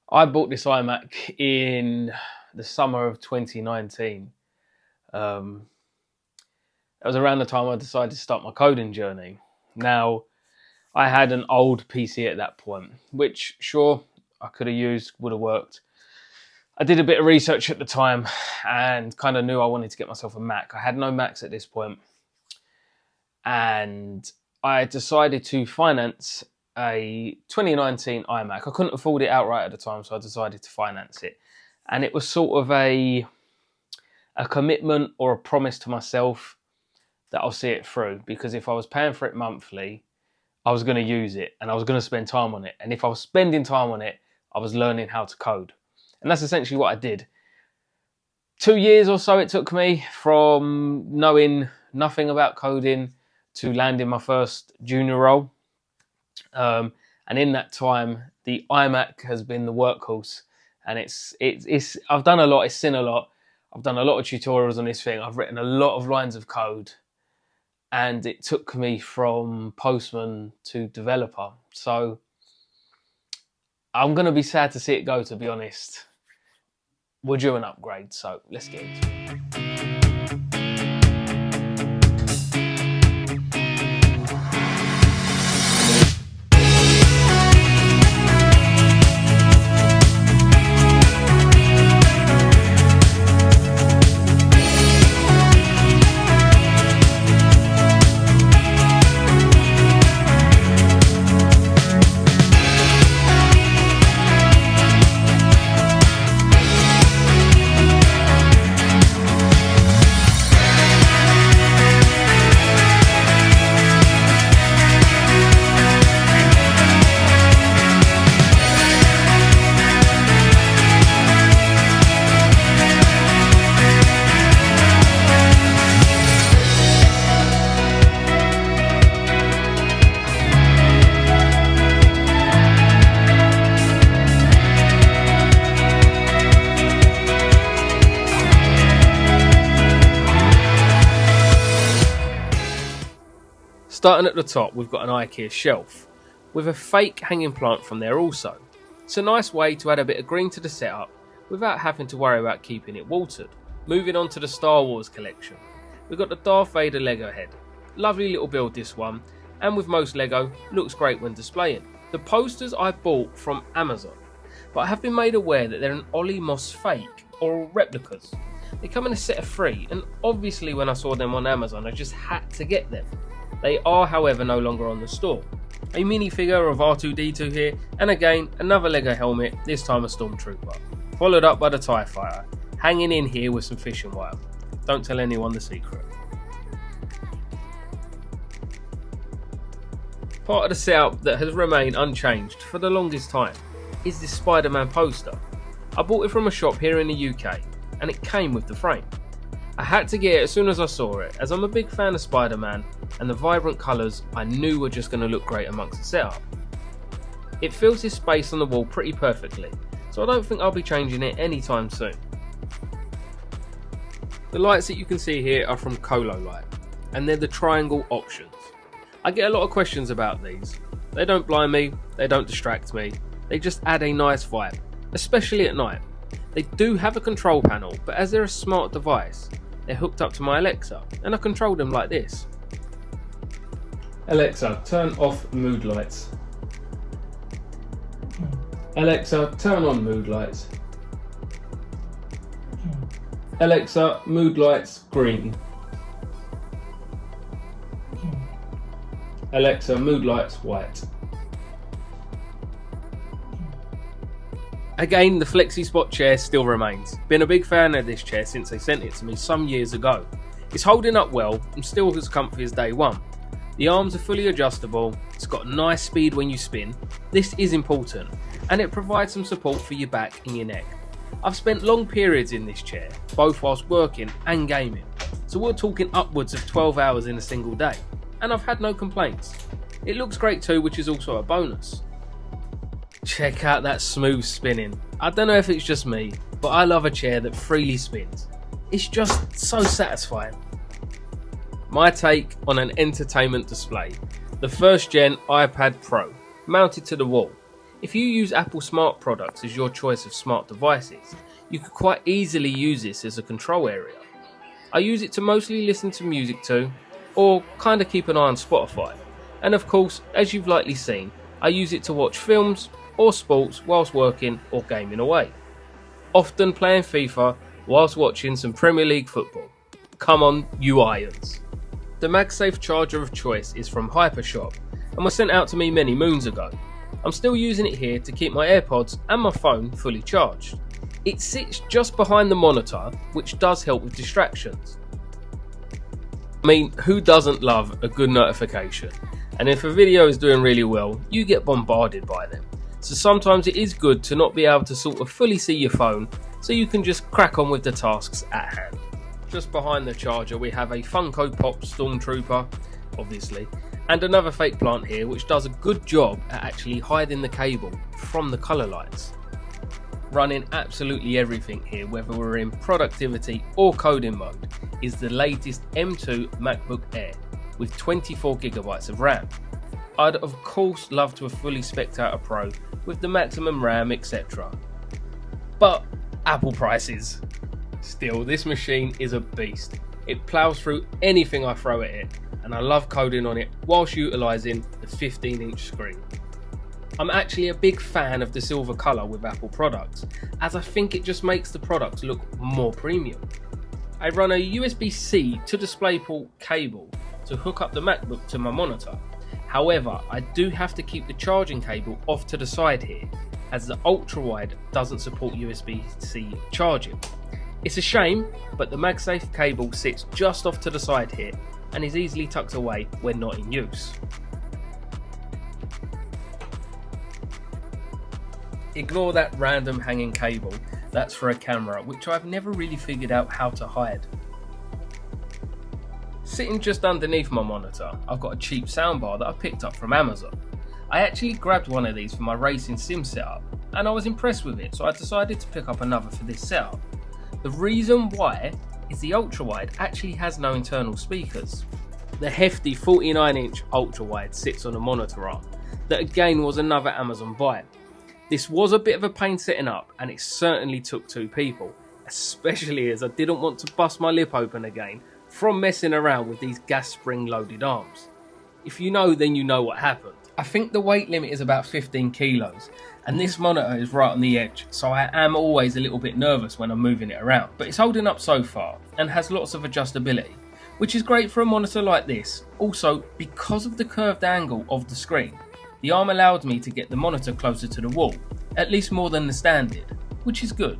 I bought this iMac in the summer of 2019. That was around the time I decided to start my coding journey. Now, I had an old PC at that point, which sure, I could have used, would have worked. I did a bit of research at the time and kind of knew I wanted to get myself a Mac. I had no Macs at this point, and I decided to finance a 2019 iMac. I couldn't afford it outright at the time, so I decided to finance it. And it was sort of a commitment or a promise to myself that I'll see it through, because if I was paying for it monthly, I was going to use it and I was going to spend time on it. And if I was spending time on it, I was learning how to code. And that's essentially what I did. 2 years or so it took me from knowing nothing about coding to landing my first junior role. And in that time, the iMac has been the workhorse. And it's I've done a lot, it's seen a lot. I've done a lot of tutorials on this thing. I've written a lot of lines of code. And it took me from postman to developer. So I'm going to be sad to see it go, to be honest. We're due an upgrade, so let's get into it. Starting at the top, we've got an IKEA shelf with a fake hanging plant from there also. It's a nice way to add a bit of green to the setup without having to worry about keeping it watered. Moving on to the Star Wars collection, we've got the Darth Vader Lego head. Lovely little build this one, and with most Lego, looks great when displaying. The posters I bought from Amazon, but I have been made aware that they're an Ollie Moss fake or replicas. They come in a set of 3, and obviously when I saw them on Amazon I just had to get them. They are, however, no longer on the store. A minifigure of R2-D2 here, and again, another Lego helmet, this time a Stormtrooper. Followed up by the TIE Fighter, hanging in here with some fishing wire. Don't tell anyone the secret. Part of the setup that has remained unchanged for the longest time is this Spider-Man poster. I bought it from a shop here in the UK, and it came with the frame. I had to get it as soon as I saw it, as I'm a big fan of Spider-Man, and the vibrant colours I knew were just going to look great amongst the setup. It fills this space on the wall pretty perfectly, so I don't think I'll be changing it anytime soon. The lights that you can see here are from Colo Light, and they're the triangle options. I get a lot of questions about these. They don't blind me, they don't distract me, they just add a nice vibe, especially at night. They do have a control panel, but as they're a smart device, they're hooked up to my Alexa, and I control them like this. Alexa, turn off mood lights. Alexa, turn on mood lights. Alexa, mood lights green. Alexa, mood lights white. Again, the Flexi Spot chair still remains. Been a big fan of this chair since they sent it to me some years ago. It's holding up well and still as comfy as day one. The arms are fully adjustable, it's got nice speed when you spin, this is important, and it provides some support for your back and your neck. I've spent long periods in this chair, both whilst working and gaming, so we're talking upwards of 12 hours in a single day, and I've had no complaints. It looks great too, which is also a bonus. Check out that smooth spinning. I don't know if it's just me, but I love a chair that freely spins. It's just so satisfying. My take on an entertainment display. The first gen iPad Pro, mounted to the wall. If you use Apple Smart products as your choice of smart devices, you could quite easily use this as a control area. I use it to mostly listen to music to, or kind of keep an eye on Spotify. And of course, as you've likely seen, I use it to watch films or sports whilst working or gaming away. Often playing FIFA whilst watching some Premier League football. Come on, you irons. The MagSafe charger of choice is from Hypershop and was sent out to me many moons ago. I'm still using it here to keep my AirPods and my phone fully charged. It sits just behind the monitor, which does help with distractions. I mean, who doesn't love a good notification? And if a video is doing really well, you get bombarded by them. So sometimes it is good to not be able to sort of fully see your phone, so you can just crack on with the tasks at hand. Just behind the charger we have a Funko Pop Stormtrooper, obviously, and another fake plant here which does a good job at actually hiding the cable from the colour lights. Running absolutely everything here, whether we're in productivity or coding mode, is the latest M2 MacBook Air with 24GB of RAM. I'd of course love to have fully spec'd out a Pro with the maximum RAM, etc. But Apple prices. Still, this machine is a beast. It ploughs through anything I throw at it, and I love coding on it whilst utilising the 15-inch screen. I'm actually a big fan of the silver colour with Apple products, as I think it just makes the product look more premium. I run a USB-C to DisplayPort cable to hook up the MacBook to my monitor. However, I do have to keep the charging cable off to the side here, as the Ultrawide doesn't support USB-C charging. It's a shame, but the MagSafe cable sits just off to the side here and is easily tucked away when not in use. Ignore that random hanging cable, that's for a camera, which I've never really figured out how to hide. Sitting just underneath my monitor, I've got a cheap soundbar that I picked up from Amazon. I actually grabbed one of these for my racing sim setup, and I was impressed with it, so I decided to pick up another for this setup. The reason why is the Ultrawide actually has no internal speakers. The hefty 49-inch Ultrawide sits on a monitor arm, that again was another Amazon buy. This was a bit of a pain setting up, and it certainly took two people, especially as I didn't want to bust my lip open again from messing around with these gas spring loaded arms. If you know, then you know what happened. I think the weight limit is about 15 kilos, and this monitor is right on the edge, so I am always a little bit nervous when I'm moving it around. But it's holding up so far, and has lots of adjustability, which is great for a monitor like this. Also, because of the curved angle of the screen, the arm allowed me to get the monitor closer to the wall, at least more than the standard, which is good.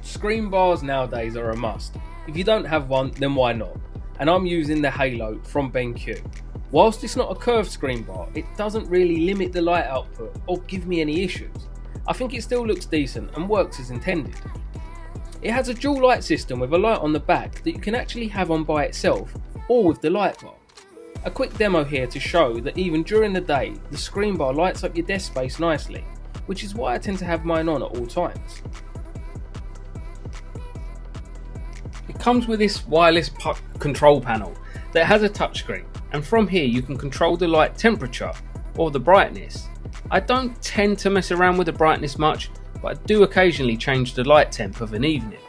Screen bars nowadays are a must. If you don't have one, then why not? And I'm using the Halo from BenQ. Whilst it's not a curved screen bar, it doesn't really limit the light output or give me any issues. I think it still looks decent and works as intended. It has a dual light system with a light on the back that you can actually have on by itself or with the light bar. A quick demo here to show that even during the day, the screen bar lights up your desk space nicely, which is why I tend to have mine on at all times. It comes with this wireless control panel that has a touchscreen, and from here you can control the light temperature or the brightness. I don't tend to mess around with the brightness much, but I do occasionally change the light temp of an evening.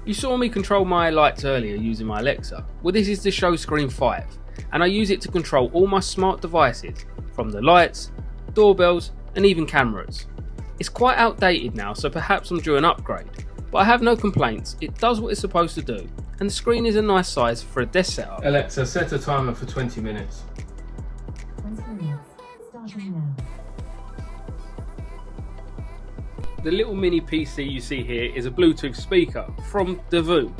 You saw me control my lights earlier using my Alexa. Well, this is the show screen 5, and I use it to control all my smart devices, from the lights, doorbells, and even cameras. It's quite outdated now, so perhaps I'm due an upgrade, but I have no complaints. It does what it's supposed to do, and the screen is a nice size for a desk setup. Alexa, set a timer for 20 minutes. 20 minutes, starting now. The little mini PC you see here is a Bluetooth speaker from Davoo.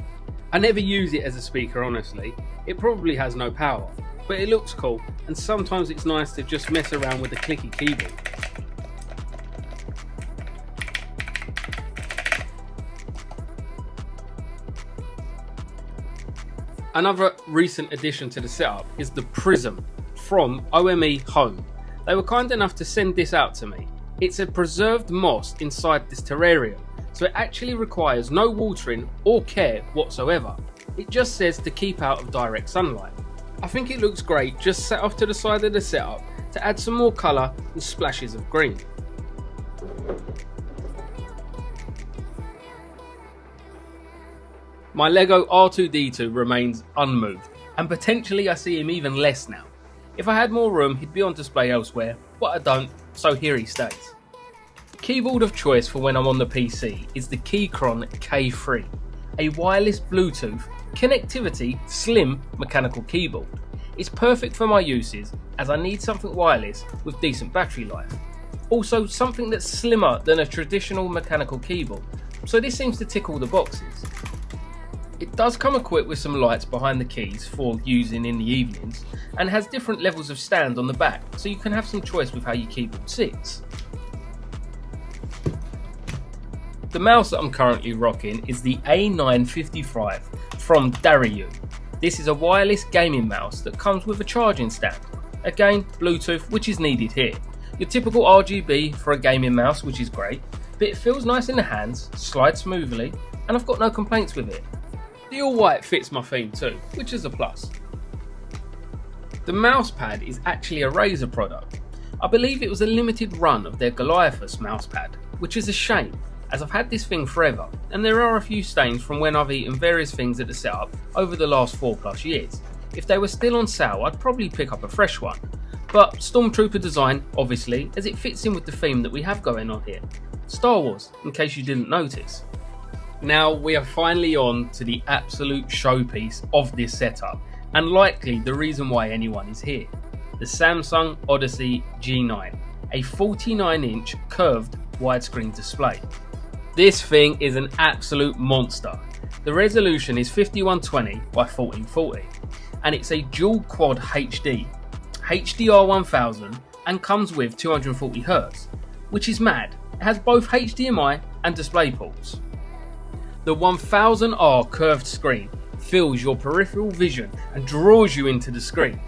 I never use it as a speaker, honestly. It probably has no power, but it looks cool, and sometimes it's nice to just mess around with a clicky keyboard. Another recent addition to the setup is the Prism from OME Home. They were kind enough to send this out to me. It's a preserved moss inside this terrarium, so it actually requires no watering or care whatsoever. It just says to keep out of direct sunlight. I think it looks great just set off to the side of the setup to add some more colour and splashes of green. My Lego R2-D2 remains unmoved, and potentially I see him even less now. If I had more room, he'd be on display elsewhere, but I don't, so here he stays. Keyboard of choice for when I'm on the PC is the Keychron K3, a wireless Bluetooth connectivity slim mechanical keyboard. It's perfect for my uses as I need something wireless with decent battery life. Also something that's slimmer than a traditional mechanical keyboard, so this seems to tick all the boxes. It does come equipped with some lights behind the keys for using in the evenings, and has different levels of stand on the back, so you can have some choice with how your keyboard sits. The mouse that I'm currently rocking is the A955 from Daryou. This is a wireless gaming mouse that comes with a charging stand. Again, Bluetooth, which is needed here. Your typical RGB for a gaming mouse, which is great, but it feels nice in the hands, slides smoothly, and I've got no complaints with it. The all white fits my theme too, which is a plus. The mouse pad is actually a Razer product. I believe it was a limited run of their Goliathus mouse pad, which is a shame, as I've had this thing forever, and there are a few stains from when I've eaten various things at the setup over the last 4+ years. If they were still on sale, I'd probably pick up a fresh one. But Stormtrooper design, obviously, as it fits in with the theme that we have going on here. Star Wars, in case you didn't notice. Now we are finally on to the absolute showpiece of this setup, and likely the reason why anyone is here. The Samsung Odyssey G9, a 49-inch curved widescreen display. This thing is an absolute monster. The resolution is 5120 by 1440, and it's a dual quad HD, HDR1000, and comes with 240Hz, which is mad. It has both HDMI and display ports. The 1000R curved screen fills your peripheral vision and draws you into the screen.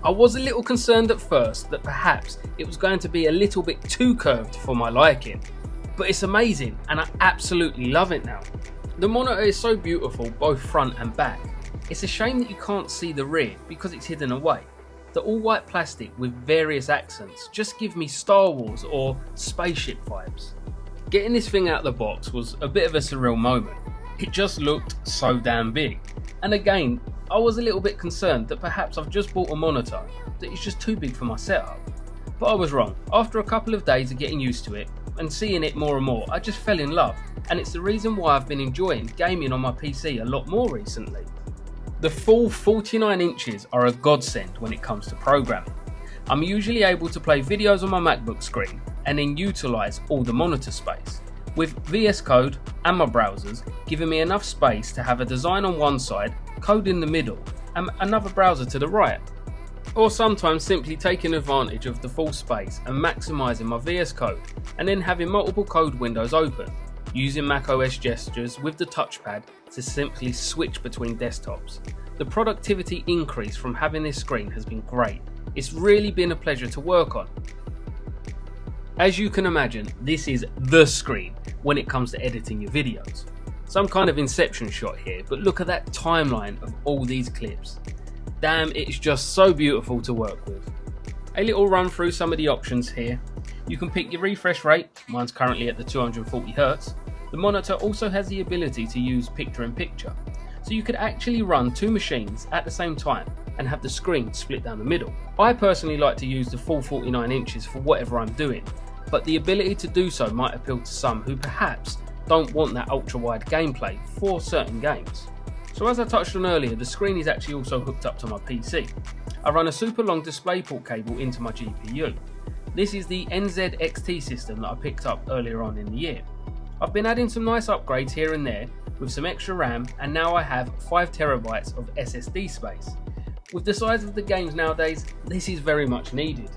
I was a little concerned at first that perhaps it was going to be a little bit too curved for my liking, but it's amazing and I absolutely love it now. The monitor is so beautiful both front and back. It's a shame that you can't see the rear because it's hidden away. The all white plastic with various accents just give me Star Wars or spaceship vibes. Getting this thing out of the box was a bit of a surreal moment. It just looked so damn big. And again, I was a little bit concerned that perhaps I've just bought a monitor that is just too big for my setup. But I was wrong. After a couple of days of getting used to it and seeing it more and more, I just fell in love. And it's the reason why I've been enjoying gaming on my PC a lot more recently. The full 49 inches are a godsend when it comes to programming. I'm usually able to play videos on my MacBook screen and then utilise all the monitor space, with VS Code and my browsers giving me enough space to have a design on one side, code in the middle, and another browser to the right. Or sometimes simply taking advantage of the full space and maximising my VS Code and then having multiple code windows open, using macOS gestures with the touchpad to simply switch between desktops. The productivity increase from having this screen has been great. It's really been a pleasure to work on. As you can imagine, this is the screen when it comes to editing your videos. Some kind of inception shot here, but look at that timeline of all these clips. Damn, it's just so beautiful to work with. A little run through some of the options here. You can pick your refresh rate, mine's currently at the 240Hz. The monitor also has the ability to use picture-in-picture, so you could actually run two machines at the same time and have the screen split down the middle. I personally like to use the full 49 inches for whatever I'm doing, but the ability to do so might appeal to some who perhaps don't want that ultra-wide gameplay for certain games. So as I touched on earlier, the screen is actually also hooked up to my PC. I run a super long DisplayPort cable into my GPU. This is the NZ-XT system that I picked up earlier on in the year. I've been adding some nice upgrades here and there with some extra RAM, and now I have 5TB of SSD space. With the size of the games nowadays, this is very much needed.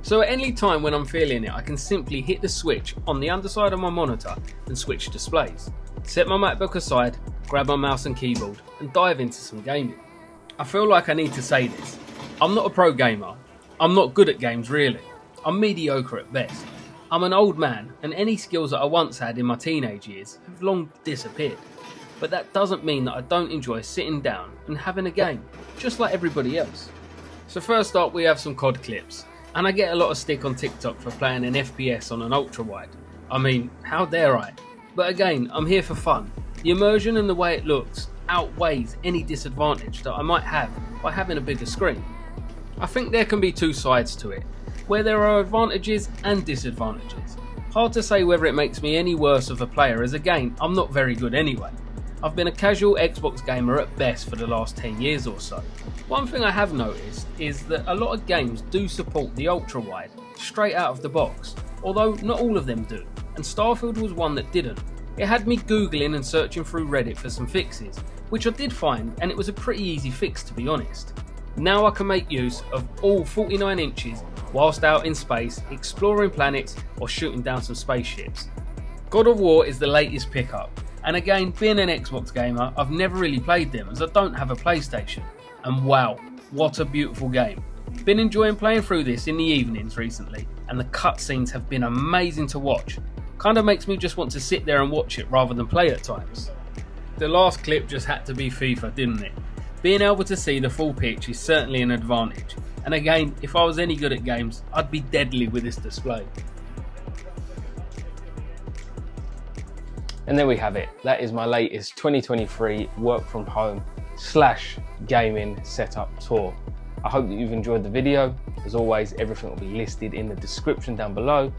So at any time when I'm feeling it, I can simply hit the switch on the underside of my monitor and switch displays. Set my MacBook aside, grab my mouse and keyboard, and dive into some gaming. I feel like I need to say this. I'm not a pro gamer. I'm not good at games really. I'm mediocre at best. I'm an old man, and any skills that I once had in my teenage years have long disappeared. But that doesn't mean that I don't enjoy sitting down and having a game, just like everybody else. So first up we have some COD clips, and I get a lot of stick on TikTok for playing an FPS on an ultrawide. I mean, how dare I? But again, I'm here for fun. The immersion and the way it looks outweighs any disadvantage that I might have by having a bigger screen. I think there can be two sides to it, where there are advantages and disadvantages. Hard to say whether it makes me any worse of a player, as again, I'm not very good anyway. I've been a casual Xbox gamer at best for the last 10 years or so. One thing I have noticed is that a lot of games do support the ultrawide straight out of the box, although not all of them do, and Starfield was one that didn't. It had me googling and searching through Reddit for some fixes, which I did find, and it was a pretty easy fix to be honest. Now I can make use of all 49 inches whilst out in space, exploring planets or shooting down some spaceships. God of War is the latest pickup, and again, being an Xbox gamer, I've never really played them as I don't have a PlayStation. And wow, what a beautiful game. Been enjoying playing through this in the evenings recently, and the cutscenes have been amazing to watch. Kinda makes me just want to sit there and watch it rather than play at times. The last clip just had to be FIFA, didn't it? Being able to see the full pitch is certainly an advantage, and again, if I was any good at games, I'd be deadly with this display. And there we have it. That is my latest 2023 work from home / gaming setup tour. I hope that you've enjoyed the video. As always, everything will be listed in the description down below.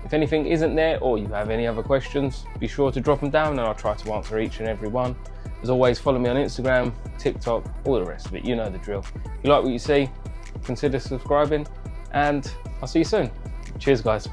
If anything isn't there or you have any other questions, be sure to drop them down and I'll try to answer each and every one. As always, follow me on Instagram, TikTok, all the rest of it. You know the drill. If you like what you see, consider subscribing, and I'll see you soon. Cheers, guys.